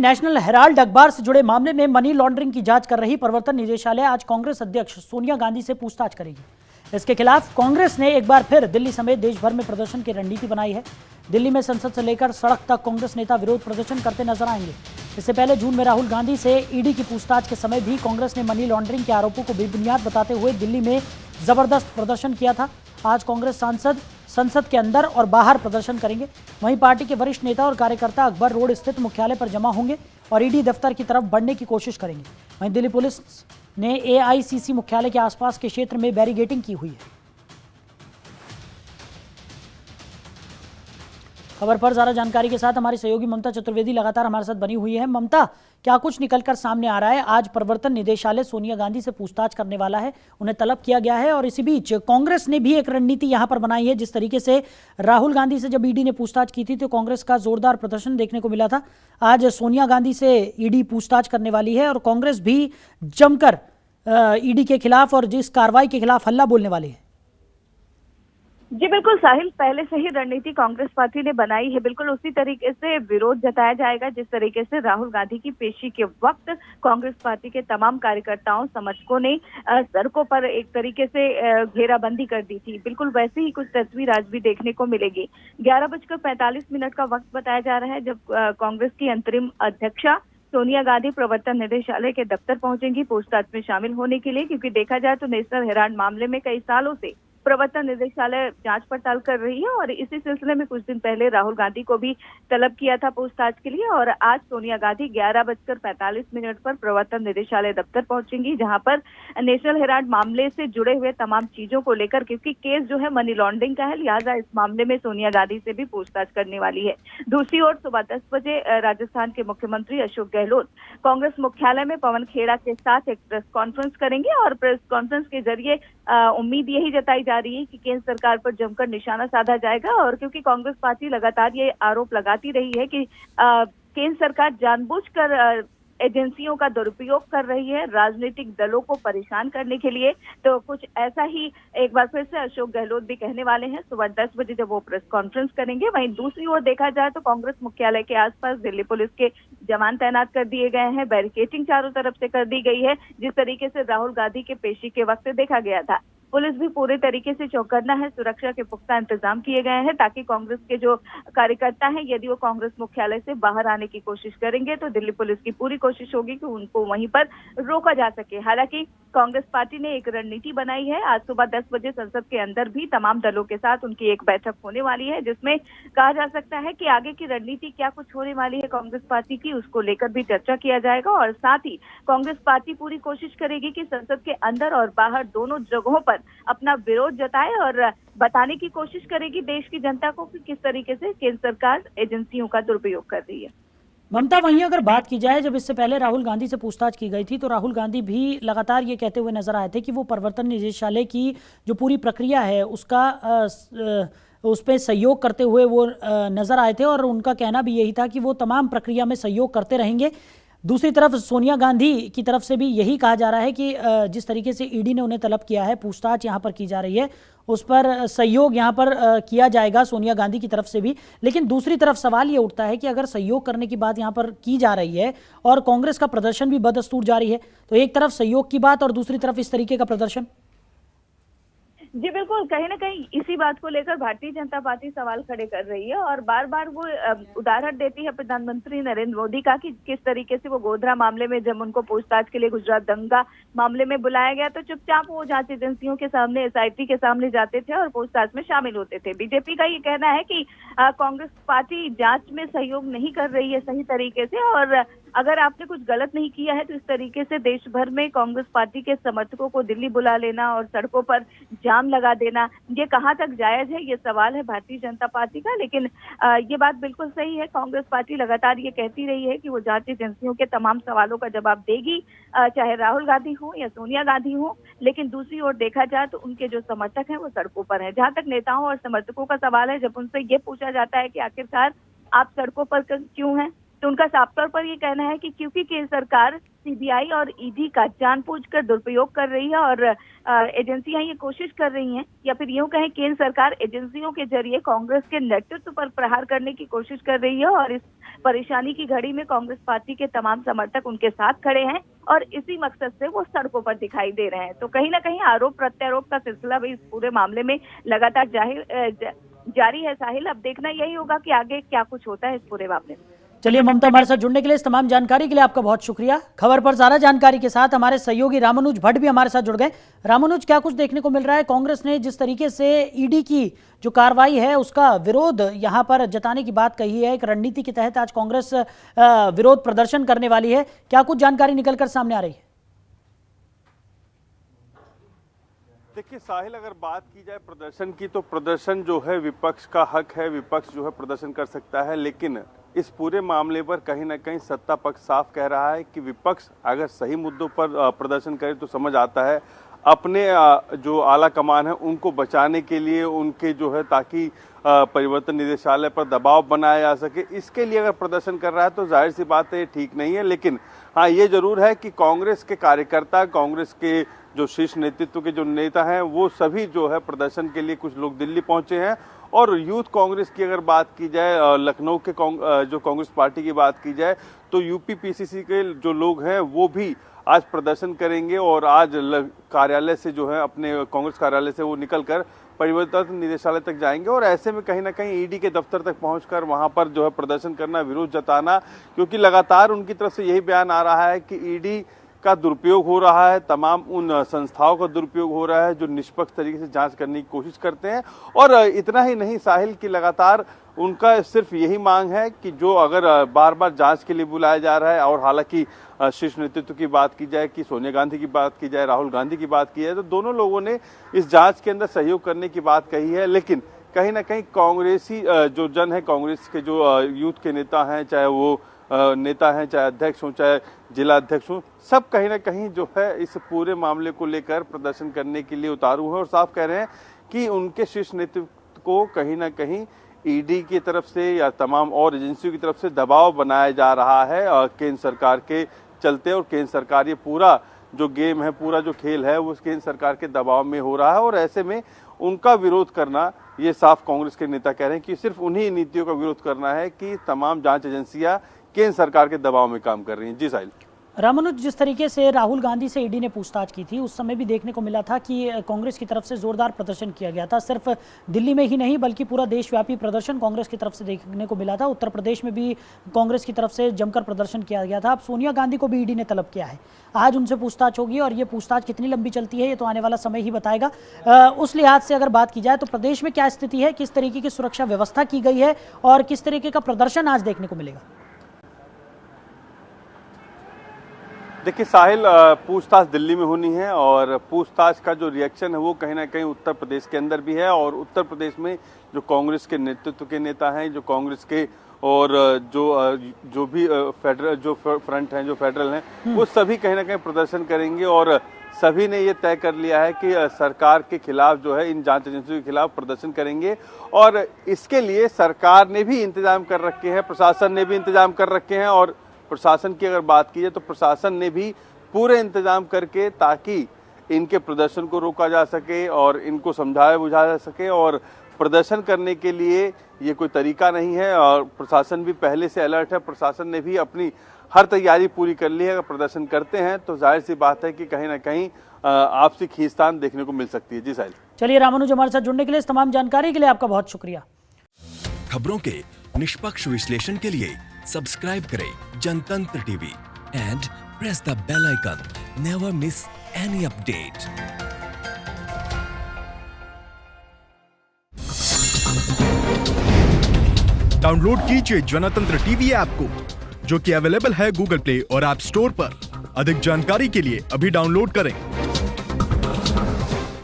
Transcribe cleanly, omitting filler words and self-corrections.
National Herald अखबार से जुड़े मामले में मनी लॉन्ड्रिंग की जांच कर रही प्रवर्तन निदेशालय आज कांग्रेस अध्यक्ष सोनिया गांधी से पूछताछ करेगी। इसके खिलाफ कांग्रेस ने एक बार फिर दिल्ली समेत देश भर में प्रदर्शन की रणनीति बनाई है। दिल्ली में संसद से लेकर सड़क तक कांग्रेस नेता विरोध प्रदर्शन करते नजर आएंगे। इससे पहले जून में राहुल गांधी से ईडी की पूछताछ के समय भी कांग्रेस ने मनी लॉन्ड्रिंग के आरोपों को बेबुनियाद बताते हुए दिल्ली में जबरदस्त प्रदर्शन किया था। आज कांग्रेस सांसद संसद के अंदर और बाहर प्रदर्शन करेंगे। वहीं पार्टी के वरिष्ठ नेता और कार्यकर्ता अकबर रोड स्थित मुख्यालय पर जमा होंगे और ईडी दफ्तर की तरफ बढ़ने की कोशिश करेंगे। वहीं दिल्ली पुलिस ने एआईसीसी मुख्यालय के आसपास के क्षेत्र में बैरिकेडिंग की हुई है। खबर पर ज्यादा जानकारी के साथ हमारी सहयोगी ममता चतुर्वेदी लगातार हमारे साथ बनी हुई है। ममता, क्या कुछ निकलकर सामने आ रहा है? आज प्रवर्तन निदेशालय सोनिया गांधी से पूछताछ करने वाला है, उन्हें तलब किया गया है और इसी बीच कांग्रेस ने भी एक रणनीति यहां पर बनाई है। जिस तरीके से राहुल गांधी से जब ईडी ने पूछताछ की थी तो कांग्रेस का जोरदार प्रदर्शन देखने को मिला था। आज सोनिया गांधी से ईडी पूछताछ करने वाली है और कांग्रेस भी जमकर ईडी के खिलाफ और जिस कार्रवाई के खिलाफ हल्ला बोलने वाली है। जी बिल्कुल साहिल, पहले से ही रणनीति कांग्रेस पार्टी ने बनाई है। बिल्कुल उसी तरीके से विरोध जताया जाएगा जिस तरीके से राहुल गांधी की पेशी के वक्त कांग्रेस पार्टी के तमाम कार्यकर्ताओं समर्थकों ने सड़कों पर एक तरीके से घेराबंदी कर दी थी। बिल्कुल वैसे ही कुछ तस्वीर आज भी देखने को मिलेगी। 11:45 का वक्त बताया जा रहा है जब कांग्रेस की अंतरिम अध्यक्षा सोनिया गांधी प्रवर्तन निदेशालय के दफ्तर पहुंचेंगी पूछताछ में शामिल होने के लिए, क्योंकि देखा जाए तो नेशनल हेराल्ड मामले में कई सालों से प्रवर्तन निदेशालय जांच पड़ताल कर रही है और इसी सिलसिले में कुछ दिन पहले राहुल गांधी को भी तलब किया था पूछताछ के लिए। और आज सोनिया गांधी 11:45 पर प्रवर्तन निदेशालय दफ्तर पहुंचेंगी, जहां पर नेशनल हेराल्ड मामले से जुड़े हुए तमाम चीजों को लेकर, क्योंकि केस जो है मनी लॉन्ड्रिंग का है, लिहाजा इस मामले में सोनिया गांधी से भी पूछताछ करने वाली है। दूसरी ओर सुबह 10 बजे राजस्थान के मुख्यमंत्री अशोक गहलोत कांग्रेस मुख्यालय में पवन खेड़ा के साथ एक प्रेस कॉन्फ्रेंस करेंगे और प्रेस कॉन्फ्रेंस के जरिए उम्मीद यही जताई जा रही है कि केंद्र सरकार पर जमकर निशाना साधा जाएगा। और क्योंकि कांग्रेस पार्टी लगातार ये आरोप लगाती रही है कि केंद्र सरकार जानबूझकर एजेंसियों का दुरुपयोग कर रही है राजनीतिक दलों को परेशान करने के लिए, तो कुछ ऐसा ही एक बार फिर से अशोक गहलोत भी कहने वाले हैं सुबह 10 बजे जब वो प्रेस कॉन्फ्रेंस करेंगे। वहीं दूसरी ओर देखा जाए तो कांग्रेस मुख्यालय के आसपास दिल्ली पुलिस के जवान तैनात कर दिए गए हैं, बैरिकेडिंग चारों तरफ से कर दी गई है, जिस तरीके से राहुल गांधी के पेशी के वक्त देखा गया था। पुलिस भी पूरे तरीके से चौकन्ना है, सुरक्षा के पुख्ता इंतजाम किए गए हैं ताकि कांग्रेस के जो कार्यकर्ता हैं यदि वो कांग्रेस मुख्यालय से बाहर आने की कोशिश करेंगे तो दिल्ली पुलिस की पूरी कोशिश होगी कि उनको वहीं पर रोका जा सके। हालांकि कांग्रेस पार्टी ने एक रणनीति बनाई है। आज सुबह 10 बजे संसद के अंदर भी तमाम दलों के साथ उनकी एक बैठक होने वाली है, जिसमें कहा जा सकता है कि आगे की रणनीति क्या कुछ होने वाली है कांग्रेस पार्टी की, उसको लेकर भी चर्चा किया जाएगा। और साथ ही कांग्रेस पार्टी पूरी कोशिश करेगी कि संसद के अंदर और बाहर दोनों जगहों पर अपना विरोध जताए और बताने की कोशिश करेगी देश की जनता को कि किस तरीके से केंद्र सरकार एजेंसियों का दुरुपयोग कर रही है। ममता, वहीं अगर बात की जाए, जब इससे पहले राहुल गांधी से पूछताछ की गई थी तो राहुल गांधी भी लगातार ये कहते हुए नजर आए थे कि वो प्रवर्तन निदेशालय की जो पूरी प्रक्रिया है उसका उस पर सहयोग करते हुए वो नजर आए थे और उनका कहना भी यही था कि वो तमाम प्रक्रिया में सहयोग करते रहेंगे। दूसरी तरफ सोनिया गांधी की तरफ से भी यही कहा जा रहा है कि जिस तरीके से ईडी ने उन्हें तलब किया है, पूछताछ यहाँ पर की जा रही है, उस पर सहयोग यहाँ पर किया जाएगा सोनिया गांधी की तरफ से भी। लेकिन दूसरी तरफ सवाल ये उठता है कि अगर सहयोग करने की बात यहाँ पर की जा रही है और कांग्रेस का प्रदर्शन भी बदस्तूर जारी है, तो एक तरफ सहयोग की बात और दूसरी तरफ इस तरीके का प्रदर्शन। जी बिल्कुल, कहीं ना कहीं इसी बात को लेकर भारतीय जनता पार्टी सवाल खड़े कर रही है और बार बार वो उदाहरण देती है प्रधानमंत्री नरेंद्र मोदी का कि किस तरीके से वो गोधरा मामले में जब उनको पूछताछ के लिए गुजरात दंगा मामले में बुलाया गया तो चुपचाप वो जांच एजेंसियों के सामने, एसआईटी के सामने जाते थे और पूछताछ में शामिल होते थे। बीजेपी का ये कहना है कि कांग्रेस पार्टी जांच में सहयोग नहीं कर रही है सही तरीके से, और अगर आपने कुछ गलत नहीं किया है तो इस तरीके से देश भर में कांग्रेस पार्टी के समर्थकों को दिल्ली बुला लेना और सड़कों पर जाम लगा देना, ये कहाँ तक जायज है, ये सवाल है भारतीय जनता पार्टी का। लेकिन ये बात बिल्कुल सही है, कांग्रेस पार्टी लगातार ये कहती रही है कि वो जांच एजेंसियों के तमाम सवालों का जवाब देगी, चाहे राहुल गांधी हो या सोनिया गांधी हो। लेकिन दूसरी ओर देखा जाए तो उनके जो समर्थक हैं वो सड़कों पर हैं। जहां तक नेताओं और समर्थकों का सवाल है, जब उनसे ये पूछा जाता है कि आखिरकार आप सड़कों पर क्यों हैं, तो उनका साफ तौर पर ये कहना है कि क्योंकि केंद्र सरकार सीबीआई और ईडी का जानबूझकर दुरुपयोग कर रही है और एजेंसियां ये कोशिश कर रही हैं, या फिर यूं कहें केंद्र सरकार एजेंसियों के जरिए कांग्रेस के नेतृत्व पर प्रहार करने की कोशिश कर रही है और इस परेशानी की घड़ी में कांग्रेस पार्टी के तमाम समर्थक उनके साथ खड़े हैं और इसी मकसद से वो सड़कों पर दिखाई दे रहे हैं। तो कहीं ना कहीं आरोप प्रत्यारोप का सिलसिला भी इस पूरे मामले में लगातार जारी है। साहिल, अब देखना यही होगा कि आगे क्या कुछ होता है इस पूरे मामले में। चलिए ममता, हमारे साथ जुड़ने के लिए, इस तमाम जानकारी के लिए आपका बहुत शुक्रिया। खबर पर ज्यादा जानकारी के साथ हमारे सहयोगी रामानुज भट्ट भी हमारे साथ जुड़ गए। रामानुज, क्या कुछ देखने को मिल रहा है? कांग्रेस ने जिस तरीके से ईडी की जो कार्रवाई है उसका विरोध यहां पर जताने की बात कही है, एक रणनीति के तहत आज कांग्रेस विरोध प्रदर्शन करने वाली है, क्या कुछ जानकारी निकलकर सामने आ रही है? देखिए साहिल, अगर बात की जाए प्रदर्शन की, तो प्रदर्शन जो है विपक्ष का हक है, विपक्ष जो है प्रदर्शन कर सकता है, लेकिन इस पूरे मामले पर कहीं ना कहीं सत्ता पक्ष साफ कह रहा है कि विपक्ष अगर सही मुद्दों पर प्रदर्शन करे तो समझ आता है अपने जो आला कमान है उनको बचाने के लिए, उनके जो है ताकि परिवर्तन निदेशालय पर दबाव बनाया जा सके, इसके लिए अगर प्रदर्शन कर रहा है तो जाहिर सी बात है ये ठीक नहीं है। लेकिन हाँ, ये जरूर है कि कांग्रेस के कार्यकर्ता, कांग्रेस के जो शीर्ष नेतृत्व के जो नेता हैं वो सभी जो है प्रदर्शन के लिए, कुछ लोग दिल्ली पहुंचे हैं। और यूथ कांग्रेस की अगर बात की जाए, लखनऊ के जो कांग्रेस पार्टी की बात की जाए, तो यूपी पीसीसी के जो लोग हैं वो भी आज प्रदर्शन करेंगे और आज कार्यालय से जो है, अपने कांग्रेस कार्यालय से वो निकलकर परिवर्तन निदेशालय तक जाएंगे। और ऐसे में कहीं ना कहीं ईडी के दफ्तर तक पहुंचकर वहां पर जो है प्रदर्शन करना, विरोध जताना, क्योंकि लगातार उनकी तरफ से यही बयान आ रहा है कि ईडी का दुरुपयोग हो रहा है, तमाम उन संस्थाओं का दुरुपयोग हो रहा है जो निष्पक्ष तरीके से जांच करने की कोशिश करते हैं। और इतना ही नहीं साहिल, की लगातार उनका सिर्फ यही मांग है कि जो अगर बार बार जांच के लिए बुलाया जा रहा है, और हालांकि शीर्ष नेतृत्व की बात की जाए, कि सोनिया गांधी की बात की जाए, राहुल गांधी की बात की जाए, तो दोनों लोगों ने इस जांच के अंदर सहयोग करने की बात कही है। लेकिन कहीं ना कहीं कांग्रेसी जो जन है, कांग्रेस के जो यूथ के नेता हैं, चाहे वो नेता हैं, चाहे अध्यक्ष हों, चाहे जिला अध्यक्ष हों, सब कहीं ना कहीं जो है इस पूरे मामले को लेकर प्रदर्शन करने के लिए उतारू हैं और साफ कह रहे हैं कि उनके शीर्ष नेतृत्व को कहीं ना कहीं ईडी की तरफ से या तमाम और एजेंसियों की तरफ से दबाव बनाया जा रहा है केंद्र सरकार के चलते। और केंद्र सरकार, ये पूरा जो गेम है, पूरा जो खेल है, वो केंद्र सरकार के दबाव में हो रहा है। और ऐसे में उनका विरोध करना, ये साफ कांग्रेस के नेता कह रहे हैं कि सिर्फ उन्हीं नीतियों का विरोध करना है कि तमाम जांच एजेंसियां केंद्र सरकार के दबाव में काम कर रही हैं। जी साहिल। रामानुज, जिस तरीके से राहुल गांधी से ईडी ने पूछताछ की थी, उस समय भी देखने को मिला था कि कांग्रेस की तरफ से जोरदार प्रदर्शन किया गया था। सिर्फ दिल्ली में ही नहीं बल्कि पूरा देशव्यापी प्रदर्शन कांग्रेस की तरफ से देखने को मिला था। उत्तर प्रदेश में भी कांग्रेस की तरफ से जमकर प्रदर्शन किया गया था। अब सोनिया गांधी को भी ईडी ने तलब किया है, आज उनसे पूछताछ होगी और ये पूछताछ कितनी लंबी चलती है ये तो आने वाला समय ही बताएगा। उस लिहाज से अगर बात की जाए तो प्रदेश में क्या स्थिति है, किस तरीके की सुरक्षा व्यवस्था की गई है और किस तरीके का प्रदर्शन आज देखने को मिलेगा? देखिए साहिल, पूछताछ दिल्ली में होनी है और पूछताछ का जो रिएक्शन है वो कहीं ना कहीं उत्तर प्रदेश के अंदर भी है। और उत्तर प्रदेश में जो कांग्रेस के नेतृत्व के नेता हैं, जो कांग्रेस के और जो भी फेडरल जो फ्रंट हैं, जो फेडरल हैं, वो सभी कहीं ना कहीं प्रदर्शन करेंगे। और सभी ने ये तय कर लिया है कि सरकार के खिलाफ जो है, इन जांच एजेंसियों के खिलाफ प्रदर्शन करेंगे। और इसके लिए सरकार ने भी इंतजाम कर रखे हैं, प्रशासन ने भी इंतजाम कर रखे हैं। और प्रशासन की अगर बात की जाए तो प्रशासन ने भी पूरे इंतजाम करके, ताकि इनके प्रदर्शन को रोका जा सके और इनको समझाया बुझाया जा सके। और प्रदर्शन करने के लिए ये कोई तरीका नहीं है और प्रशासन भी पहले से अलर्ट है। प्रशासन ने भी अपनी हर तैयारी पूरी कर ली है। अगर प्रदर्शन करते हैं तो जाहिर सी बात है कि कहीं ना कहीं आपसी खींचतान देखने को मिल सकती है। जी साहिल। चलिए रामानुज, हमारे साथ जुड़ने के लिए, इस तमाम जानकारी के लिए आपका बहुत शुक्रिया। खबरों के निष्पक्ष विश्लेषण के लिए सब्सक्राइब करें Janatantra TV and press the bell icon. Never miss any update. Download कीजिए जनतंत्र टीवी ऐप को, जो कि अवेलेबल है गूगल प्ले और ऐप स्टोर पर। अधिक जानकारी के लिए अभी डाउनलोड करें।